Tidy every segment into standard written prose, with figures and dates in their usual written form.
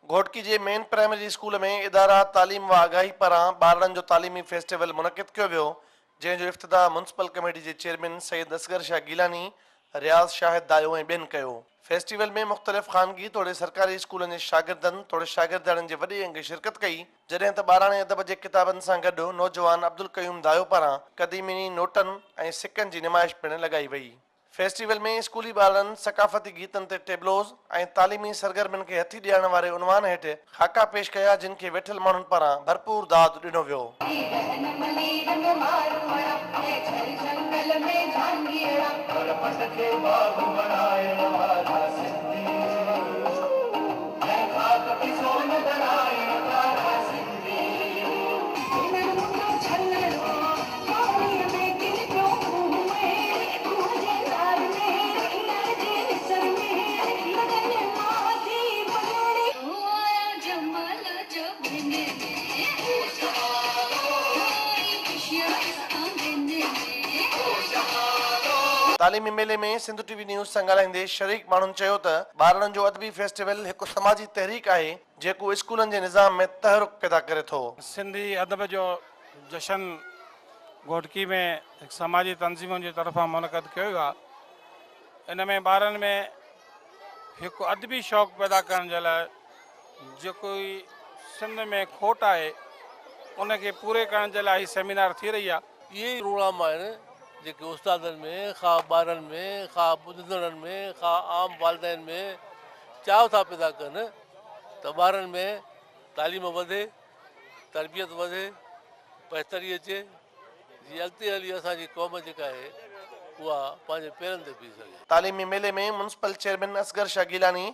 घोटकी जे main primary school में इदारा तालीम व आगाही पारां ॿारनि जो तालीमी फेस्टिवल मुनक़िद कयो वियो, जंहिंजो इफ़्तिताह म्युनिसिपल कमेटी जे चेयरमैन सैयद असगर शाह गीलानी, रियाज़ शाहिद दायो ऐं ॿियनि कयो। फेस्टिवल में मुख़्तलिफ़ ख़ानगी तोड़े सरकारी स्कूलनि जे शागिर्दनि तोड़े शागिर्दारनि जे वॾे अंग शिरकत कई, जॾहिं त ॿाराणे अदब जे किताबनि सां गॾु नौजवान अब्दुल क़यूम दायो पारां क़दीमी नोटनि ऐं सिक्कनि जी निमाइश पिणु लॻाई वई। फेस्टिवल में स्कूली ॿारनि सकाफ़ती गीतनि ते टेबलोज़ ऐं तालीमी सरगर्मियुनि खे हथी ॾियण वारे उनवान हेठि ख़ाका पेश कया, जिन खे वेठल माण्हुनि पारां भरपूर दाद ॾिनो वियो। तालीमी मेले में सिंध टीवी न्यूज़ सां ॻाल्हाईंदे शरीक माण्हुनि चयो त ॿारनि जो अदबी फेस्टिवल हिकु समाजी तहरीक आहे जेको स्कूलनि जे निज़ाम में तहरुक पैदा करे थो। सिंधी अदब जो जशन घोटकी में हिकु समाजी तंज़ीमुनि जी तरफ़ां मुनक़िद कयो वियो आहे। इन में ॿारनि में हिकु अदबी शौक़ु पैदा करण जे लाइ जेको सिंध में खोट आहे उनखे पूरे करण जे लाइ सेमिनार थी रही आहे। इहे ई प्रोग्राम आहिनि जेके उस्तादनि में ख़ा ॿारनि में ख़ा ॿुधंदड़नि में ख़ा आम वालदेन में चाव था पैदा कनि त ॿारनि में तालीम वधे, तरबियत वधे, बहितरी अचे, जीअं अॻिते हली असांजी क़ौम जेका आहे उहा पंहिंजे पेरनि ते बीह सघे। तालीमी मेले में म्युनिसिपल चेयरमैन असगर शाह गीलानी,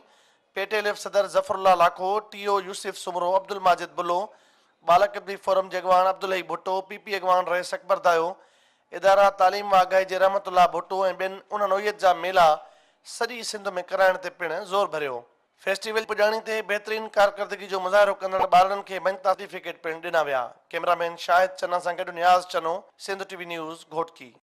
पेटेलिफ सदर ज़फरुल्ला लाखो, टीओ यूसुफ सुमरो, अब्दुल माजिद बुलो, बालक अदबी फोरम जे अॻवान अब्दुल भुट्टो, पीपी अॻवान रईस अकबर दायो, इदारा तालीम आगाही जे रहमतुल्लाह भुट्टो ऐं ॿियनि उन नौयत जा मेला सॼी सिंध में कराइण ते पिणु ज़ोर भरियो। फेस्टिवल पुॼाणी ते बहितरीन कारकर्दगी जो मुज़ाहिरो कंदड़ ॿारनि खे मंता सर्टिफिकेट पिणु ॾिना विया। कैमरामैन शाहिद चन्ना सां गॾु नियाज़ चनो, सिंध टीवी न्यूज़, घोटकी।